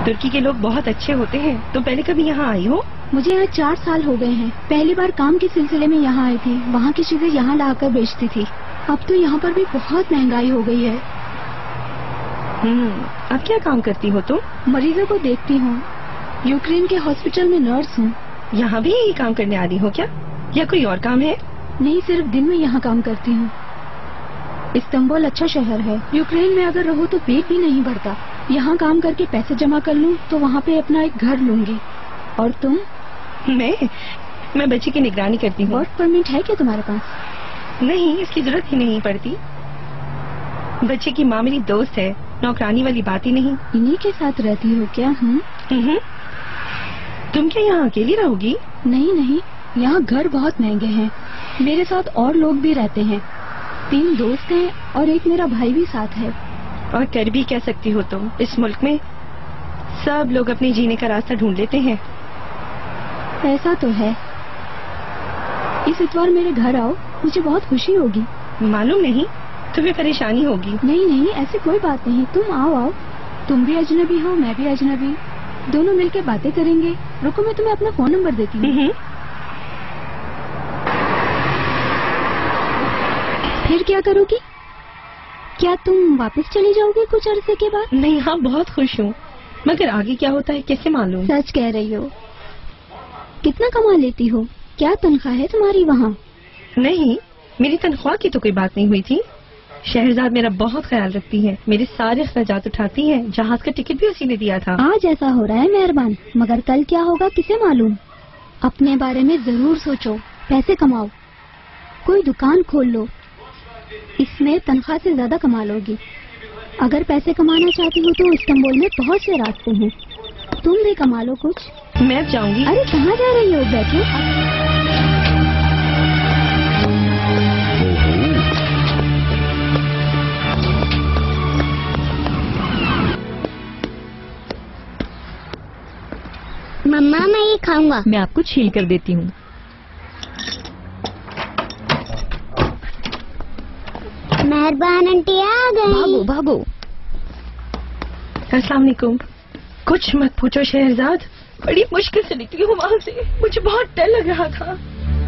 तुर्की के लोग बहुत अच्छे होते हैं। तुम पहले कभी यहाँ आई हो? मुझे यहाँ 4 साल हो गए हैं। पहली बार काम के सिलसिले में यहाँ आई थी। वहाँ की चीजें यहाँ लाकर बेचती थी। अब तो यहाँ पर भी बहुत महंगाई हो गई है। अब क्या काम करती हो तुम? मरीजों को देखती हूँ। यूक्रेन के हॉस्पिटल में नर्स हूँ। यहाँ भी यही काम करने आ रही हो क्या, या कोई और काम है? नहीं, सिर्फ दिन में यहाँ काम करती हूँ। इस्तांबुल अच्छा शहर है। यूक्रेन में अगर रहो तो पेट भी नहीं भरता। यहाँ काम करके पैसे जमा कर लूँ तो वहाँ पे अपना एक घर लूंगी। और तुम? मैं बच्चे की निगरानी करती हूँ। वर्क परमिट है क्या तुम्हारे पास? नहीं, इसकी जरूरत ही नहीं पड़ती। बच्चे की माँ मेरी दोस्त है, नौकरानी वाली बात ही नहीं। इन्हीं के साथ रहती हो क्या? तुम क्या यहाँ अकेली रहोगी? नहीं नहीं, यहाँ घर बहुत महंगे हैं। मेरे साथ और लोग भी रहते हैं। 3 दोस्त हैं और एक मेरा भाई भी साथ है। और कर भी क्या सकती हो तुम? इस मुल्क में सब लोग अपने जीने का रास्ता ढूंढ लेते हैं। ऐसा तो है। इस इतवार मेरे घर आओ, मुझे बहुत खुशी होगी। मालूम नहीं, तुम्हें परेशानी होगी। नहीं नहीं, ऐसी कोई बात नहीं। तुम आओ। तुम भी अजनबी हो, मैं भी अजनबी, दोनों मिलकर बातें करेंगे। रुको, मैं तुम्हें अपना फोन नंबर देती हूँ। फिर क्या करोगी? क्या तुम वापस चली जाओगी कुछ अरसे के बाद? नहीं, हाँ बहुत खुश हूँ, मगर आगे क्या होता है कैसे मालूम? सच कह रही हो। कितना कमा लेती हो? क्या तनख्वाह है तुम्हारी वहाँ? नहीं, मेरी तनख्वाह की तो कोई बात नहीं हुई थी। शहरजाद मेरा बहुत ख्याल रखती है, मेरे सारे खर्चात उठाती है। जहाज का टिकट भी उसी ने दिया था। आज ऐसा हो रहा है मेहरबान, मगर कल क्या होगा किसे मालूम। अपने बारे में जरूर सोचो, पैसे कमाओ, कोई दुकान खोल लो, इसमें तनख्वाह से ज्यादा कमा लोगी। अगर पैसे कमाना चाहती हो तो इस्तांबुल में बहुत से रास्ते हैं, तुम भी कमा लो कुछ। मैं अब जाऊंगी। अरे कहाँ जा रही हो? बैठो। मम्मा मैं ये खाऊंगा। मैं आपको छील कर देती हूँ। मेहरबान आंटी आ गई। भागो भागो। अस्सलाम वालेकुम। कुछ मत पूछो शहरजाद, बड़ी मुश्किल से निकली हूँ वहाँ से। मुझे बहुत डर लग रहा था।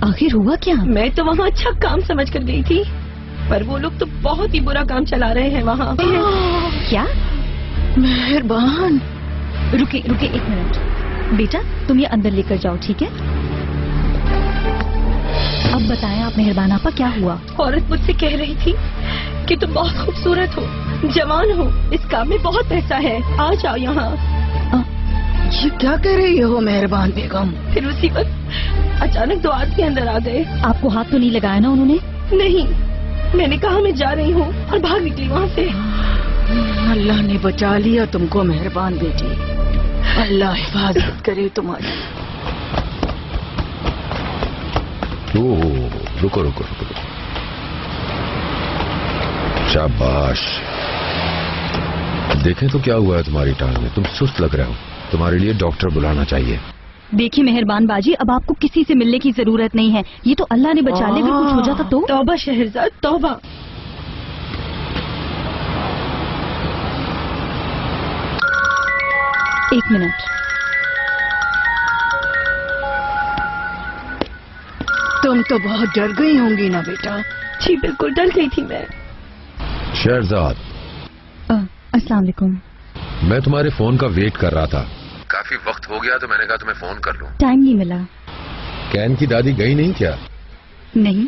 आखिर हुआ क्या? मैं तो वहाँ अच्छा काम समझ कर गई थी, पर वो लोग तो बहुत ही बुरा काम चला रहे हैं वहाँ। क्या? मेहरबान। रुके 1 मिनट। बेटा तुम ये अंदर लेकर जाओ, ठीक है? अब बताएं आप मेहरबान आपा, क्या हुआ? औरत मुझसे कह रही थी कि तुम बहुत खूबसूरत हो, जवान हो, इस काम में बहुत पैसा है, आ जाओ यहाँ। ये क्या कह रही हो मेहरबान बेगम? फिर उसी वक्त अचानक 2 आदमी अंदर आ गए। आपको हाथ तो नहीं लगाया ना उन्होंने? नहीं, मैंने कहा मैं जा रही हूँ और भाग निकली वहाँ से। अल्लाह ने बचा लिया तुमको मेहरबान बेटी, अल्लाह हिफाजत करे तुम्हारी। रुको। शाबाश। देखें तो क्या हुआ है तुम्हारी टांग में? तुम सुस्त लग रहे हो, तुम्हारे लिए डॉक्टर बुलाना चाहिए। देखिए मेहरबान बाजी, अब आपको किसी से मिलने की जरूरत नहीं है। ये तो अल्लाह ने बचा ले, अगर कुछ हो जाता तो। तौबा शहरजाद, तौबा। एक मिनट। तुम तो बहुत डर गई होंगी ना बेटा? जी बिल्कुल डर गई थी मैं। शहरजाद, अस्सलाम वालेकुम। मैं तुम्हारे फोन का वेट कर रहा था, काफी वक्त हो गया तो मैंने कहा तुम्हें फोन कर लूं। टाइम नहीं मिला। कैन की दादी गई नहीं क्या? नहीं।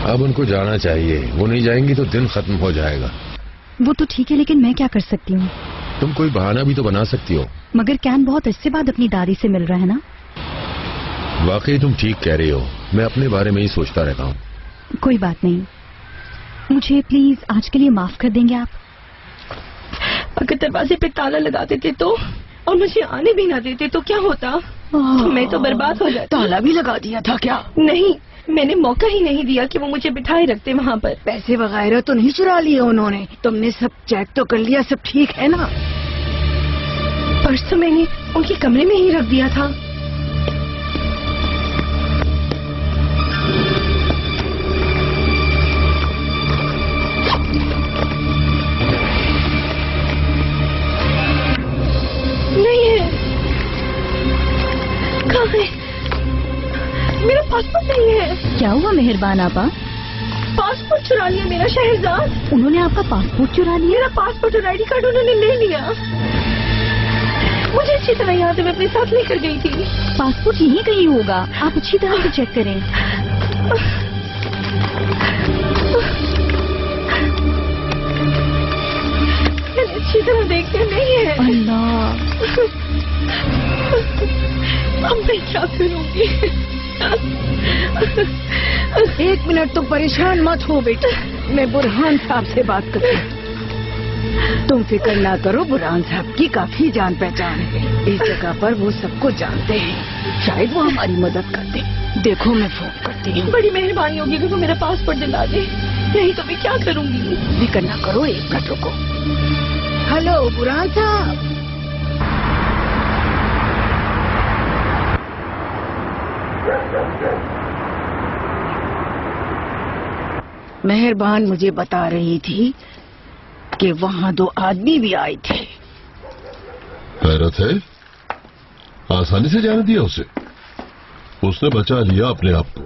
अब उनको जाना चाहिए, वो नहीं जाएंगी तो दिन खत्म हो जाएगा। वो तो ठीक है, लेकिन मैं क्या कर सकती हूँ? तुम कोई बहाना भी तो बना सकती हो। मगर कैन बहुत अच्छे बाद अपनी दादी से मिल रहा है ना। वाकई तुम ठीक कह रही हो, मैं अपने बारे में ही सोचता रहता हूँ। कोई बात नहीं, मुझे प्लीज आज के लिए माफ कर देंगे आप? अगर दरवाजे पे ताला लगा देते तो, और मुझे आने भी ना देते तो क्या होता? मैं तो बर्बाद हो जाती। ताला भी लगा दिया था क्या? नहीं, मैंने मौका ही नहीं दिया कि वो मुझे बिठाए रखते वहाँ पर। पैसे वगैरह तो नहीं चुरा लिए उन्होंने? तुमने सब चेक तो कर लिया, सब ठीक है ना? पर्स तो मैंने उनके कमरे में ही रख दिया था। क्या हुआ मेहरबान आपा? पासपोर्ट चुरा लिया मेरा शहरजाद। उन्होंने आपका पासपोर्ट चुरा लिया? मेरा पासपोर्ट और ID कार्ड उन्होंने ले लिया। मुझे अच्छी तरह याद है, मैं अपने साथ लेकर गई थी। पासपोर्ट यहीं कहीं होगा, आप अच्छी तरह से चेक करें। अच्छी तरह देखते नहीं है। अल्लाह, अब मैं क्या करूंगी? 1 मिनट तुम परेशान मत हो बेटा, मैं बुरहान साहब से बात करती हूँ। तुम फिक्र ना करो, बुरहान साहब की काफी जान पहचान है। इस जगह पर वो सबको जानते हैं, शायद वो हमारी मदद कर दे। देखो मैं फोन करती हूँ। बड़ी मेहरबानी होगी अगर वो मेरा पासपोर्ट दिला दे, नहीं तो मैं क्या करूंगी? फिक्र ना करो, 1 मिनट रुको। हेलो बुरहान साहब। मेहरबान मुझे बता रही थी कि वहाँ 2 आदमी भी आए थे। हैरत है, आसानी से जाने दिया उसे। उसने बचा लिया अपने आप को।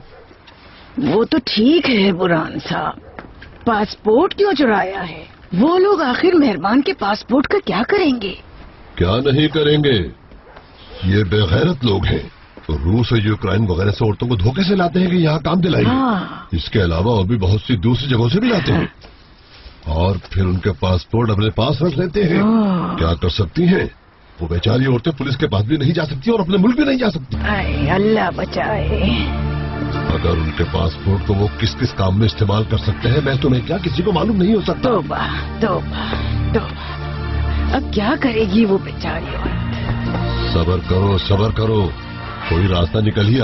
वो तो ठीक है बुरहान साहब, पासपोर्ट क्यों चुराया है? वो लोग आखिर मेहरबान के पासपोर्ट का क्या करेंगे? क्या नहीं करेंगे, ये बेगैरत लोग हैं। रूस और यूक्रेन वगैरह से औरतों को धोखे से लाते हैं कि यहाँ काम दिलाएंगे। हाँ। इसके अलावा और भी बहुत सी दूसरी जगहों से भी लाते हैं और फिर उनके पासपोर्ट अपने पास रख लेते हैं। क्या कर सकती हैं? वो बेचारी औरतें पुलिस के पास भी नहीं जा सकती और अपने मुल्क भी नहीं जा सकती। अल्लाह बचाए। अगर उनके पासपोर्ट को वो किस किस काम में इस्तेमाल कर सकते हैं, मैं तुम्हें क्या, किसी को मालूम नहीं हो सकता। तौबा तौबा तौबा, अब क्या करेगी वो बेचारी औरत? सब्र करो, सब्र करो, कोई रास्ता निकल ही